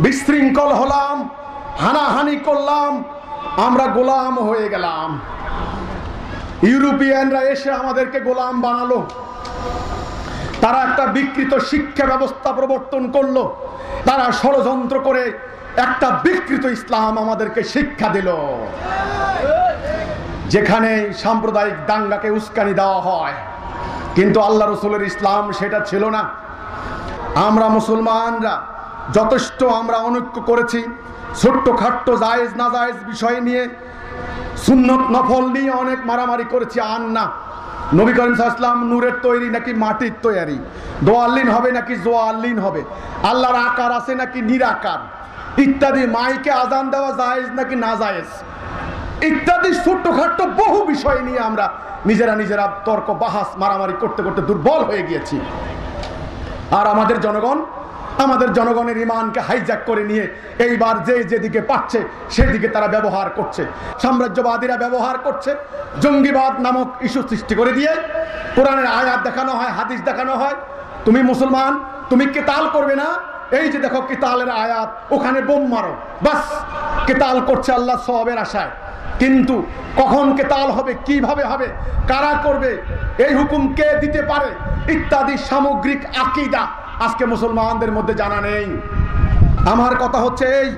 বিশৃঙ্খল হলাম, হানাহানি করলাম, আমরা গোলাম হয়ে গেলাম। ইউরোপিয়ানরা এসে আমাদেরকে গোলাম বানালো। তারা একটা বিকৃত শিক্ষা ব্যবস্থা প্রবর্তন করলো। তারা ষড়যন্ত্র করে একটা বিকৃত ইসলাম আমাদেরকে শিক্ষা দিল, যেখানে সাম্প্রদায়িক দাঙ্গাকে উস্কানি দেওয়া হয়। কিন্তু আল্লাহ রসুলের ইসলাম সেটা ছিল না। আমরা মুসলমানরা যথেষ্ট আমরা অনৈক্য করেছি, ছোট্ট খাট্ট জায়েজ না জায়েজ বিষয় নিয়ে, সুন্নত নফল নিয়ে অনেক মারামারি করেছি। আর না, নবী করিম সাল্লাল্লাহু আলাইহি ওয়াসাল্লাম নূরের তৈরি নাকি মাটির তৈরি, দোয়াল্লিন হবে নাকি জোয়াল্লিন হবে, আল্লাহর আকার আছে নাকি নিরাকার ইত্যাদি, মাইকে আজান দেওয়া জায়েজ নাকি না জায়েজ ইত্যাদি ছোট্ট খাট্ট বহু বিষয় নিয়ে আমরা নিজেরা তর্ক বাহাস মারামারি করতে করতে দুর্বল হয়ে গিয়েছি। আর আমাদের জনগণের ঈমানকে হাইজ্যাক করে নিয়ে এইবার যেদিকে পাচ্ছে সেদিকে তারা ব্যবহার করছে। সাম্রাজ্যবাদীরা ব্যবহার করছে, জঙ্গিবাদ নামক ইস্যু সৃষ্টি করে দিয়ে কোরআনের আয়াত দেখানো হয়, হাদিস দেখানো হয়। তুমি মুসলমান, তুমি কিতাল করবে না, এই যে দেখো কিতালের আয়াত, ওখানে বোম মারো, বাস কিতাল করছে আল্লাহ সওয়াবের আশায়। কিন্তু কখন কিতাল হবে, কিভাবে হবে, কারা করবে, এই হুকুম কে দিতে পারে ইত্যাদি সামগ্রিক আকীদা আজকে মুসলমানদের মধ্যে জানা নেই। আমার কথা হচ্ছে, এই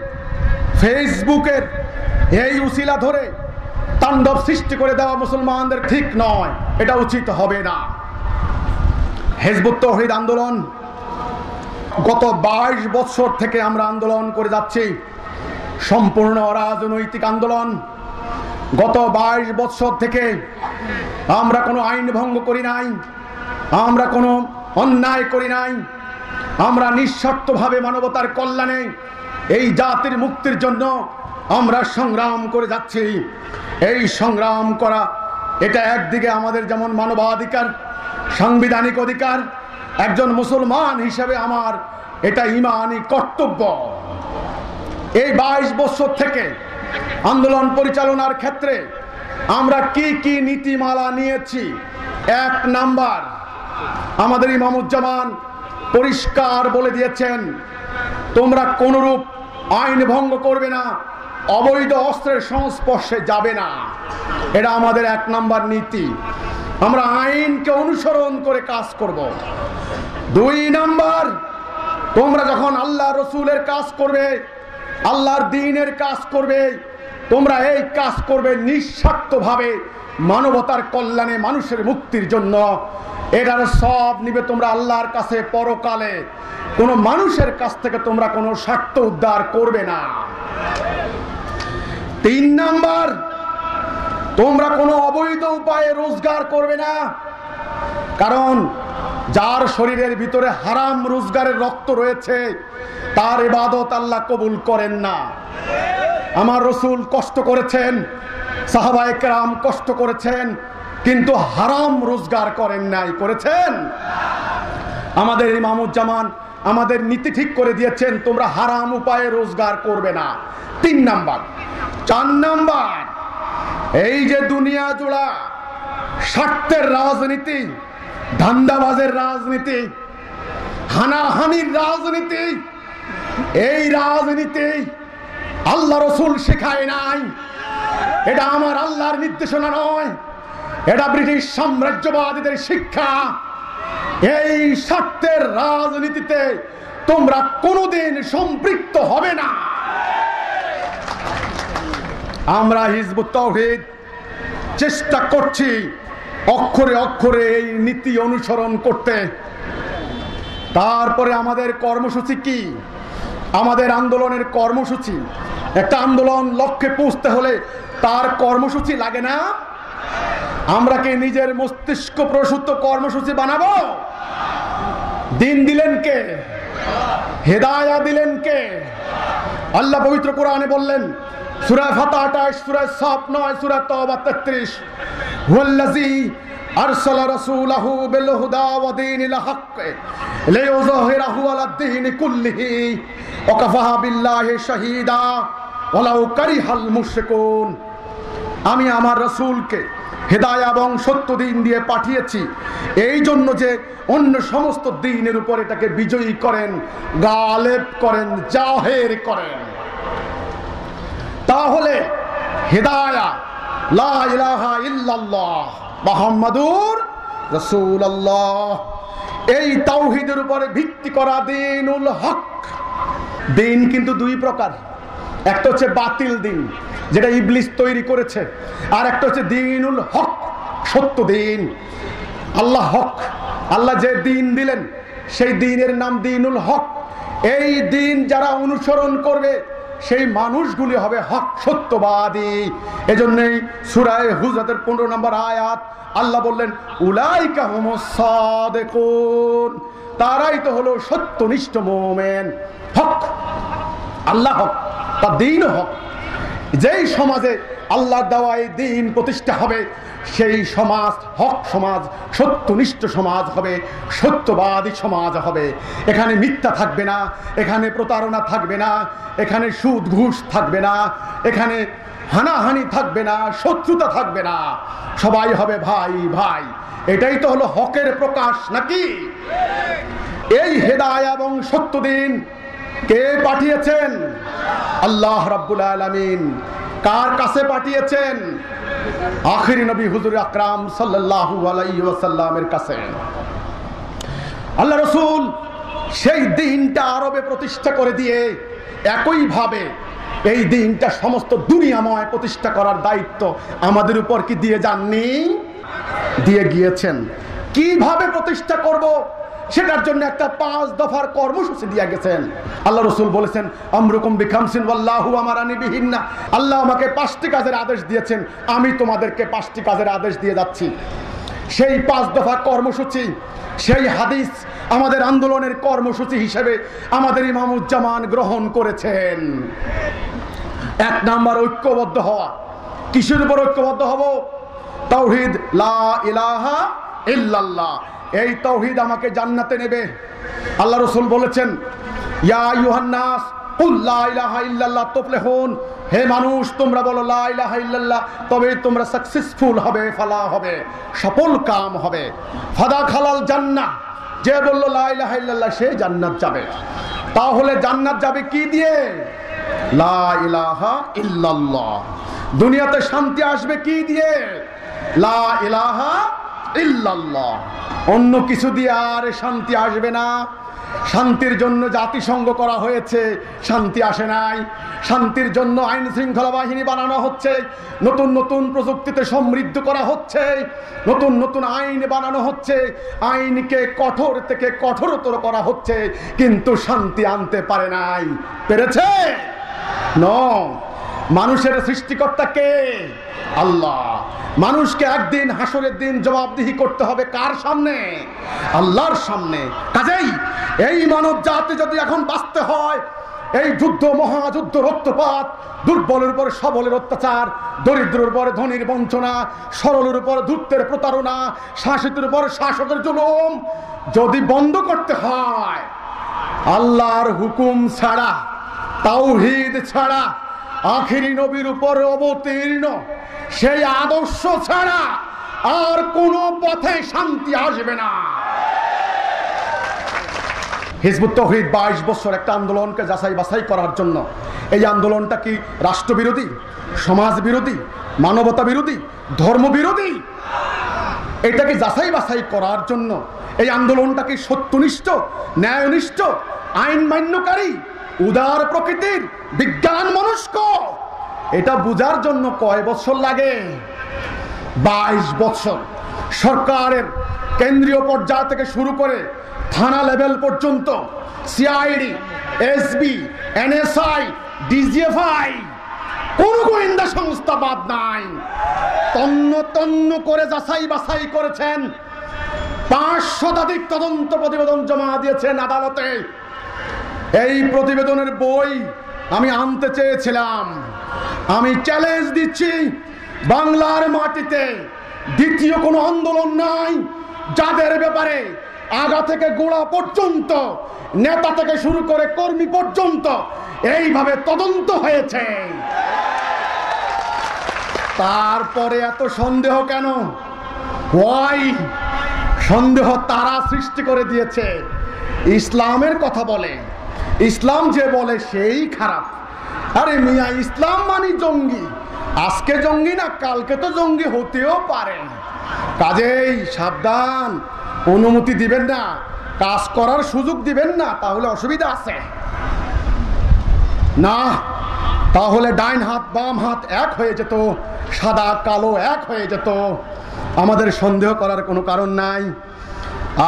ফেসবুকের এই উসিলা ধরে তাণ্ডব সৃষ্টি করে দেওয়া মুসলমানদের ঠিক নয়, এটা উচিত হবে না। হিজবুত তাওহীদ আন্দোলন গত 22 বছর থেকে আমরা আন্দোলন করে যাচ্ছি, সম্পূর্ণ অরাজনৈতিক আন্দোলন। গত 22 বছর থেকে আমরা কোনো আইন ভঙ্গ করি নাই, আমরা কোনো অন্যায় করি নাই, আমরা নিঃস্বার্থভাবে মানবতার কল্যাণে এই জাতির মুক্তির জন্য আমরা সংগ্রাম করে যাচ্ছি। এই সংগ্রাম করা এটা একদিকে আমাদের যেমন মানবাধিকার, সাংবিধানিক অধিকার, একজন মুসলমান হিসেবে আমার এটা ঈমানি কর্তব্য। এই 22 বছর থেকে আন্দোলন পরিচালনার ক্ষেত্রে আমরা কি কি নীতিমালা নিয়েছি? 1 নাম্বার, আমাদের ইমামুজ্জামান পরিষ্কার বলে দিয়েছেন, তোমরা কোনরূপ আইন ভঙ্গ করবে না, অবৈধ অস্ত্রের সংস্পর্শে যাবে না। এটা আমাদের 1 নাম্বার নীতি। আমরা আইনকে অনুসরণ করে কাজ করব। 2 নাম্বার, তোমরা যখন আল্লাহ রসুলের কাজ করবে, আল্লাহর দ্বীনের কাজ করবে, তোমরা এই কাজ করবে নিঃস্বার্থভাবে মানবতার কল্যাণে, মানুষের মুক্তির জন্য। এটার সব নিবে তোমরা আল্লাহর কাছে পরকালে। কোনো মানুষের কাছ থেকে তোমরা কোনো স্বার্থ উদ্ধার করবে না। 3 নাম্বার, তোমরা কোনো অবৈধ উপায়ে রোজগার করবে না, কারণ যার শরীরের ভিতরে হারাম রোজগারের রক্ত রয়েছে তার ইবাদত আল্লাহ কবুল করেন না। আমার রসুল কষ্ট করেছেন, সাহাবায়ে কেরাম কষ্ট করেছেন, কিন্তু হারাম রোজগার করেন নাই, করেছেন? আমাদের ইমামুজ্জামান আমাদের নীতি ঠিক করে দিয়েছেন, তোমরা হারাম উপায়ে রোজগার করবে না। 3 নাম্বার। 4 নাম্বার, এই যে দুনিয়া জোড়া স্বার্থের রাজনীতি, ধান্দাবাজের রাজনীতি, হানাহানির রাজনীতি, এই রাজনীতি আল্লাহ রসুল শেখায় নাই। এটা আমার আল্লাহর নির্দেশনা নয়, এটা ব্রিটিশ সাম্রাজ্যবাদীদের শিক্ষা। এই স্বার্থের রাজনীতিতে তোমরা কোনোদিন সম্পৃক্ত হবে না। আমরা হিজবুত তাওহীদ চেষ্টা করছি অক্ষরে অক্ষরে এই নীতি অনুসরণ করতে। তারপরে আমাদের কর্মসূচি কি? আমাদের আন্দোলনের কর্মসূচি, একটা আন্দোলন লক্ষ্যে পৌঁছতে হলে তার কর্মসূচি লাগে না? আমরা কি নিজের মস্তিষ্ক প্রসূত কর্মসূচি বানাবো? দিন দিলেন কে? হেদায়া দিলেন কে? আল্লাহ পবিত্র কোরআনে বললেন, সূরা ফাতহ 28, সূরা সাফ 9, সূরা তাওবা 33, হুয়াল্লাযী আরসালা রাসূলাহু বিল হুদা ওয়া দীনিল হক লিইয়ুযহিরাহু আলাদ দীনি কুল্লিহি ওয়া কাফা বিল্লাহি শাহীদা ওয়ালাউ কারিহাল মুশরিকুন। আমি আমার রাসূলকে হেদায়া এবং সত্য দিন দিয়ে পাঠিয়েছি এই জন্য যে অন্য সমস্ত দিনের উপর এটাকে বিজয়ী করেন, গালেব করেন, জাহের করেন। তাহলে হেদায়া লা ইলাহা ইল্লাল্লাহ মুহাম্মাদুর রাসূলুল্লাহ, এই তাওহীদের উপরে ভিত্তি করা দ্বীনুল হক। দিন কিন্তু 2 প্রকার, একটা হচ্ছে বাতিল দিন যেটা ইবলিস তৈরি করেছে, আর একটা হচ্ছে দ্বীনুল হক, সত্য দিন। আল্লাহ হক, আল্লাহ যে দিন দিলেন সেই দিনের নাম দ্বীনুল হক। এই দিন যারা অনুসরণ করবে সেই মানুষগুলি হবে হক, সত্যবাদী। এজন্যই সূরা হুজরাতের 15 নম্বর আয়াত আল্লাহ বললেন, উলাইকা হুমুস সাদিকুন, তারাই তো হলো সত্যনিষ্ঠ মুমিন। হক, আল্লাহ হক, তার দ্বীন হক। যেই সমাজে আল্লাহর দেওয়া এই দ্বীন প্রতিষ্ঠা হবে সেই সমাজ হক সমাজ, সত্যনিষ্ঠ সমাজ হবে, সত্যবাদী সমাজ হবে। এখানে মিথ্যা থাকবে না, এখানে প্রতারণা থাকবে না, এখানে সুদ ঘুষ থাকবে না, এখানে হানাহানি থাকবে না, শত্রুতা থাকবে না, সবাই হবে ভাই ভাই। এটাই তো হলো হকের প্রকাশ, নাকি? এই হেদায়া এবং সত্য দিন কে পাঠিয়েছেন? আল্লাহ রাব্বুল আলামিন। কার কাছে পাঠিয়েছেন? আখিরি নবী হুজুর আকরাম সাল্লাল্লাহু আলাইহি ওয়াসাল্লামের কাছে। আল্লাহ রাসূল সেই দিনটা আরবে প্রতিষ্ঠা করে দিয়ে একইভাবে এই দিনটা সমস্ত দুনিয়াময় প্রতিষ্ঠা করার দায়িত্ব আমাদের উপর কি দিয়ে যাননি? দিয়ে গিয়েছেন। কিভাবে প্রতিষ্ঠা করব সেটার জন্য একটা 5 দফার কর্মসূচি দিয়ে গেছেন। আল্লাহ রসুল বলেছেন, আমরুকুম বিখামসিন ওয়াল্লাহু আমারানি বিহিন্না। আল্লাহ আমাকে 5টি কাজের আদেশ দিয়েছেন, আমি তোমাদেরকে 5টি কাজের আদেশ দিয়ে যাচ্ছি। সেই 5 দফা কর্মসূচি সেই হাদিস আমাদের আন্দোলনের কর্মসূচি হিসেবে আমাদের ইমামুজ্জামান গ্রহণ করেছেন। 1 নাম্বার ঐক্যবদ্ধ হওয়া। কিসের উপর ঐক্যবদ্ধ হব? তাওহীদ, লা ইলাহা ইল্লাল্লাহ। এই তাওহীদ আমাকে জান্নাতে নেবে। আল্লাহ রাসূল বলেছেন, ইয়া আইয়ুহান নাস কুল লা ইলাহা ইল্লাল্লাহ তুফলিহুন। হে মানুষ, তোমরা বলো লা ইলাহা ইল্লাল্লাহ, তবেই তোমরা সাকসেসফুল হবে, ফালাহ হবে, সফল কাম হবে। ফাদা খালাল জান্নাহ, যে বলল লা ইলাহা ইল্লাল্লাহ সে জান্নাত যাবে। তাহলে জান্নাত যাবে কি দিয়ে? লা ইলাহা ইল্লাল্লাহ। দুনিয়াতে শান্তি আসবে কি দিয়ে? লা ইলাহা ইল্লাল্লাহ। অন্য কিছু দিয়ে আর শান্তি আসবে না। শান্তির জন্য জাতিসংঘ করা হয়েছে, শান্তি আসে নাই। শান্তির জন্য আইন শৃঙ্খলা বাহিনী বানানো হচ্ছে, নতুন নতুন প্রযুক্তিতে সমৃদ্ধ করা হচ্ছে, নতুন নতুন আইন বানানো হচ্ছে, আইনকে কঠোর থেকে কঠোরতর করা হচ্ছে, কিন্তু শান্তি আনতে পারে নাই। পেরেছে? নো। মানুষের সৃষ্টিকর্তা কে? আল্লাহ। মানুষকে একদিন হাসরের দিন জবাবদিহি করতে হবে কার সামনে? আল্লাহর সামনে। কাজেই এই মানব জাতি যদি এখন বাঁচতে হয়, এই যুদ্ধ, মহাযুদ্ধ, রক্তপাত, দুর্বলের উপর সবলের অত্যাচার, দরিদ্রের উপর ধনীর বঞ্চনা, সরলের উপর ধূর্তের প্রতারণা, শাসিতের উপর শাসকের জুলুম যদি বন্ধ করতে হয়, আল্লাহর হুকুম ছাড়া, তাওহীদ ছাড়া, আখিরি নবীর উপর অবতীর্ণ সেই আদর্শ ছাড়া আর কোনো পথে শান্তি আসবে না। হিজবুত তাওহীদ 22 বছর একটা আন্দোলনকে যাচাই বাছাই করার জন্য, এই আন্দোলনটা কি রাষ্ট্রবিরোধী, সমাজ বিরোধী, মানবতা বিরোধী, ধর্ম বিরোধী, এটাকে যাচাই বাছাই করার জন্য এই আন্দোলনটা কি সত্যনিষ্ঠ, ন্যায়নিষ্ঠ, আইন মান্যকারী, উদার প্রকৃতির, বিজ্ঞান মনস্ক, এটা বুঝার জন্য কয় বছর লাগে? 22 বছর। সরকারের কেন্দ্রীয় পর্যায় থেকে শুরু করে থানা লেভেল পর্যন্ত, সিআইডি, এসবি, এনএসআই, ডিজিএফআই, কোন গোয়েন্দা সংস্থা বাদ নাই। তন্ন তন্ন করে যাচাই বাছাই করেছেন। 5 শতাধিক তদন্ত প্রতিবেদন জমা দিয়েছেন আদালতে। এই প্রতিবেদনের বই আমি আনতে চেয়েছিলাম। আমি চ্যালেঞ্জ দিচ্ছি, বাংলার মাটিতে দ্বিতীয় কোনো আন্দোলন নাই যাদের ব্যাপারে আগা থেকে গোড়া পর্যন্ত, নেতা থেকে শুরু করে কর্মী পর্যন্ত এইভাবে তদন্ত হয়েছে। তারপরে এত সন্দেহ কেন? ওয়াই? সন্দেহ তারা সৃষ্টি করে দিয়েছে। ইসলামের কথা বলে, ইসলাম যে বলে সেই খারাপ। আরে মিয়া, ইসলাম মানে জঙ্গি। আজকে জঙ্গি না, কালকে তো জঙ্গি হতেও পারে। কাজেই সাবধান। অনুমতি দিবেন না, কাজ করার সুযোগ দিবেন না, তাহলে অসুবিধা আছে না। তাহলে ডাইন হাত বাম হাত এক হয়ে যেত, সাদা কালো এক হয়ে যেত। আমাদের সন্দেহ করার কোনো কারণ নাই।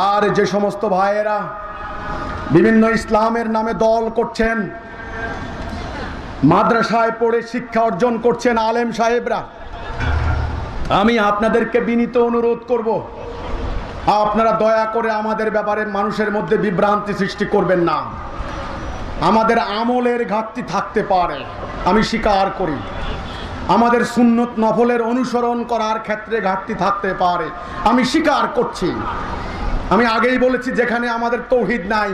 আর যে সমস্ত ভাইয়েরা বিভিন্ন ইসলামের নামে দল করছেন, মাদ্রাসায় পড়ে শিক্ষা অর্জন করছেন আলেম সাহেবরা, আমি আপনাদেরকে বিনীত অনুরোধ করব, আপনারা দয়া করে আমাদের ব্যাপারে মানুষের মধ্যে বিভ্রান্তি সৃষ্টি করবেন না। আমাদের আমলের ঘাটতি থাকতে পারে, আমি স্বীকার করি। আমাদের সুন্নত নফলের অনুসরণ করার ক্ষেত্রে ঘাটতি থাকতে পারে, আমি স্বীকার করছি। আমি আগেই বলেছি, যেখানে আমাদের তাওহীদ নাই,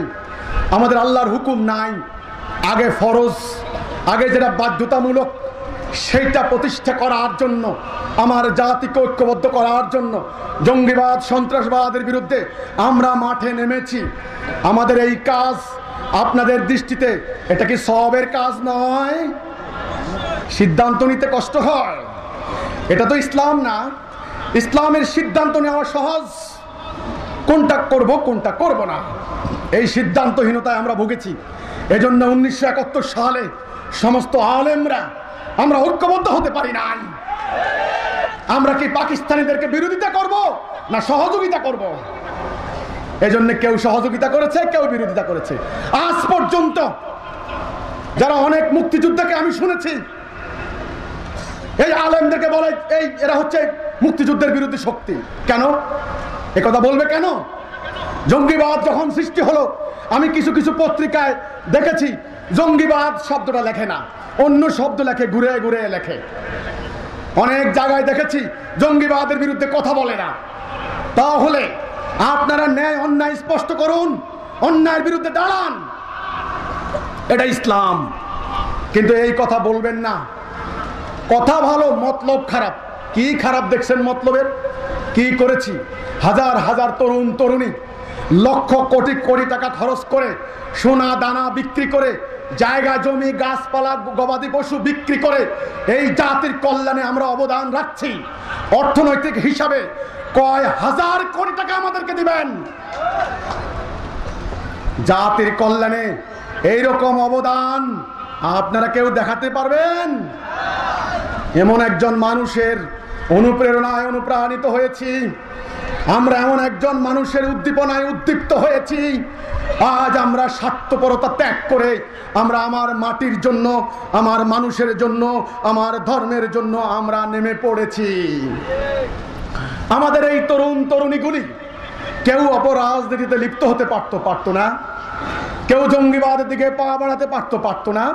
আমাদের আল্লাহর হুকুম নাই, আগে ফরজ, আগে যেটা বাধ্যতামূলক সেইটা প্রতিষ্ঠা করার জন্য, আমার জাতিকে ঐক্যবদ্ধ করার জন্য, জঙ্গিবাদ সন্ত্রাসবাদের বিরুদ্ধে আমরা মাঠে নেমেছি। আমাদের এই কাজ আপনাদের দৃষ্টিতে এটা কি সওয়াবের কাজ নয়? সিদ্ধান্ত নিতে কষ্ট হয়। এটা তো ইসলাম না। ইসলামের সিদ্ধান্ত নেওয়া সহজ, কোনটা করব কোনটা করব না, এই সিদ্ধান্তহীনতায় আমরা ভুগেছি। এজন্য 1971 সালে সমস্ত আলেমরা আমরা ঐক্যবদ্ধ হতে পারি নাই। আমরা কি পাকিস্তানিদেরকে বিরোধিতা করব না সহযোগিতা করব? এজন্য কেউ সহযোগিতা করেছে, কেউ বিরোধিতা করেছে। আজ পর্যন্ত যারা অনেক মুক্তিযুদ্ধকে আমি শুনেছি, এই আলেমদেরকে বলে এরা হচ্ছে মুক্তিযুদ্ধের বিরোধী শক্তি। কেন? একথা বলবে কেন? জঙ্গিবাদ যখন সৃষ্টি হলো, আমি কিছু কিছু পত্রিকায় দেখেছি জঙ্গিবাদ শব্দটা লেখে না, অন্য শব্দ লেখে, ঘুরে ঘুরে লেখে। অনেক জায়গায় দেখেছি জঙ্গিবাদের বিরুদ্ধে কথা বলে না। তাহলে আপনারা ন্যায় অন্যায় স্পষ্ট করুন, অন্যায়ের বিরুদ্ধে দাঁড়ান, এটা ইসলাম। কিন্তু এই কথা বলবেন না। কথা ভালো, মতলব খারাপ। কি খারাপ দেখছেন মতলবের? কি করেছি? হাজার হাজার তরুণ তরুণী লক্ষ কোটি কোটি টাকা খরচ করে, সোনা দানা বিক্রি করে, জায়গা জমি গাছপালা গবাদি পশু বিক্রি করে এই জাতির কল্যাণে আমরা অবদান রাখছি। অর্থনৈতিক হিসাবে কয় হাজার কোটি টাকা আমাদেরকে দিবেন। জাতির কল্যাণে এইরকম অবদান আপনারা কেউ দেখাতে পারবেন? এমন একজন মানুষের অনুপ্রেরণায় অনুপ্রাণিত হয়েছি আমরা, এমন একজন মানুষের উদ্দীপনায় উদ্দীপ্ত হয়েছি। আজ আমরা স্বার্থপরতা ত্যাগ করে আমরা আমার মাটির জন্য, আমার মানুষের জন্য, আমার ধর্মের জন্য আমরা নেমে পড়েছি। আমাদের এই তরুণ তরুণীগুলি কেউ অপরাজনীতিতে লিপ্ত হতে পারতো না, কেউ জঙ্গিবাদের দিকে পা বাড়াতে পারতো না,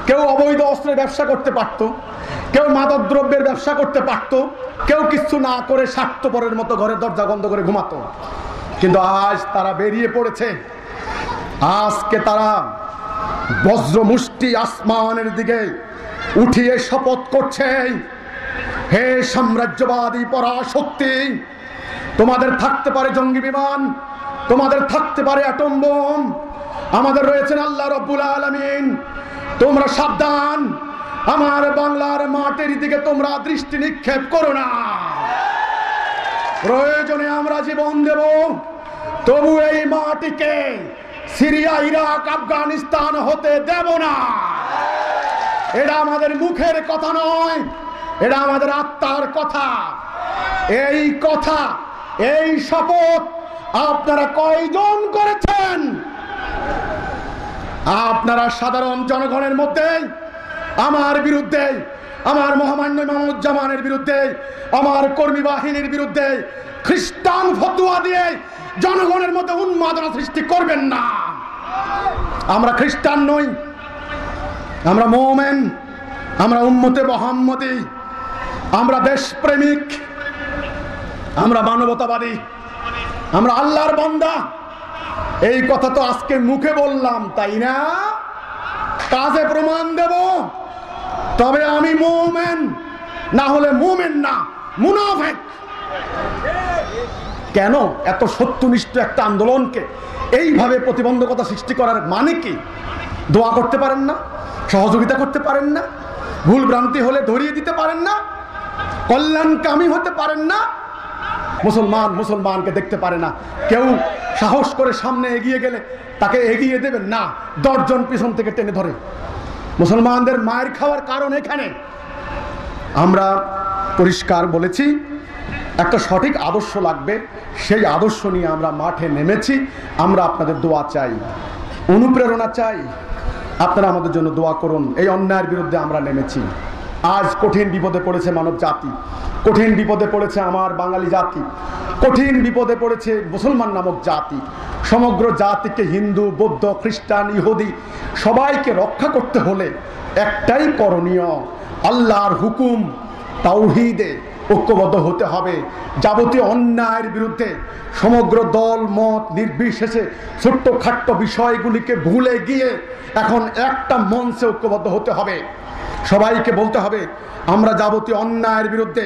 কেউ অবৈধ অস্ত্রের ব্যবসা করতে পারত, কেউ মাদক দ্রব্যের ব্যবসা করতে পারত, কেউ কিছু না করে স্বার্থপরের মতো ঘরের দরজা বন্ধ করে ঘুমাতো। কিন্তু আজ তারা বেরিয়ে পড়েছে। আজকে তারা বজ্র মুষ্টি আসমানের দিকে উঠিয়ে শপথ করছে, হে সাম্রাজ্যবাদী পরাশক্তি, তোমাদের থাকতে পারে জঙ্গি বিমান, তোমাদের থাকতে পারে অ্যাটম বোম, আমাদের রয়েছেন আল্লাহ রাব্বুল আলামিন। তোমরা সাবধান, আমার বাংলার মাটির দিকে তোমরা দৃষ্টি নিক্ষেপ করো না। প্রয়োজনে আমরা জীবন দেব, তবু এই মাটিকে সিরিয়া, ইরাক, আফগানিস্তান হতে দেব না। এটা আমাদের মুখের কথা নয়, এটা আমাদের আত্মার কথা। এই কথা, এই শপথ আপনারা কয়জন করেছেন? আপনারা সাধারণ জনগণের মধ্যে আমার বিরুদ্ধে, আমার মহামান্য ইমামুজ্জামানের বিরুদ্ধে, আমার কর্মী বাহিনীর বিরুদ্ধে খ্রিস্টান ফতোয়া দিয়ে জনগণের মধ্যে উন্মাদনা সৃষ্টি করবেন না। আমরা খ্রিস্টান নই, আমরা মুমিন, আমরা উম্মতে মুহাম্মদী, আমরা দেশপ্রেমিক, আমরা মানবতাবাদী, আমরা আল্লাহর বান্দা। এই কথা তো আজকে মুখে বললাম, তাই না? কাজে প্রমাণ দেব, তবে আমি মুমিন, না হলে মুমিন না, মুনাফিক। কেন এত সত্যনিষ্ঠ একটা আন্দোলনকে এইভাবে প্রতিবন্ধকতা সৃষ্টি করার মানে কি? দোয়া করতে পারেন না, সহযোগিতা করতে পারেন না, ভুল ভ্রান্তি হলে ধরিয়ে দিতে পারেন না, কল্যাণকামী হতে পারেন না। মুসলমানকে দেখতে পারে না, কেউ সাহস করে সামনে এগিয়ে গেলে তাকে এগিয়ে দেবেন না, 10 জন পিছন থেকে টেনে ধরে। মুসলমানদের মায়ের খাওয়ার কারণ এখানে। আমরা পরিষ্কার বলেছি, একটা সঠিক আদর্শ লাগবে, সেই আদর্শ নিয়ে আমরা মাঠে নেমেছি। আমরা আপনাদের দোয়া চাই, অনুপ্রেরণা চাই, আপনারা আমাদের জন্য দোয়া করুন। এই অন্যায়ের বিরুদ্ধে আমরা নেমেছি। আজ কঠিন বিপদে পড়েছে মানব জাতি, কঠিন বিপদে পড়েছে আমার বাঙালি জাতি, কঠিন বিপদে পড়েছে মুসলমান নামক জাতি। সমগ্র জাতিকে, হিন্দু, বৌদ্ধ, খ্রিস্টান, ইহুদি সবাইকে রক্ষা করতে হলে একটাই করণীয়, আল্লাহর হুকুম তাওহীদে ঐক্যবদ্ধ হতে হবে। যাবতীয় অন্যায়ের বিরুদ্ধে সমগ্র দল মত নির্বিশেষে ছোট্ট খাট্ট বিষয়গুলিকে ভুলে গিয়ে এখন একটা মঞ্চে ঐক্যবদ্ধ হতে হবে। সবাইকে বলতে হবে, আমরা যাবতীয় অন্যায়ের বিরুদ্ধে,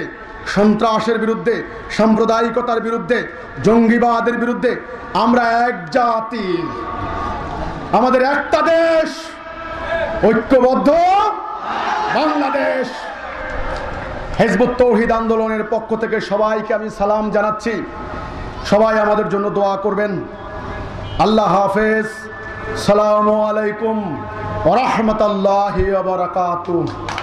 সন্ত্রাসের বিরুদ্ধে, সাম্প্রদায়িকতার বিরুদ্ধে, জঙ্গিবাদের বিরুদ্ধে আমরা এক জাতি, আমাদের একটা দেশ, ঐক্যবদ্ধ বাংলাদেশ। হিজবুত তাওহীদ আন্দোলনের পক্ষ থেকে সবাইকে আমি সালাম জানাচ্ছি। সবাই আমাদের জন্য দোয়া করবেন। আল্লাহ হাফেজ। আসসালামু আলাইকুম ওয়া রাহমাতুল্লাহি ওয়া বারাকাতুহু।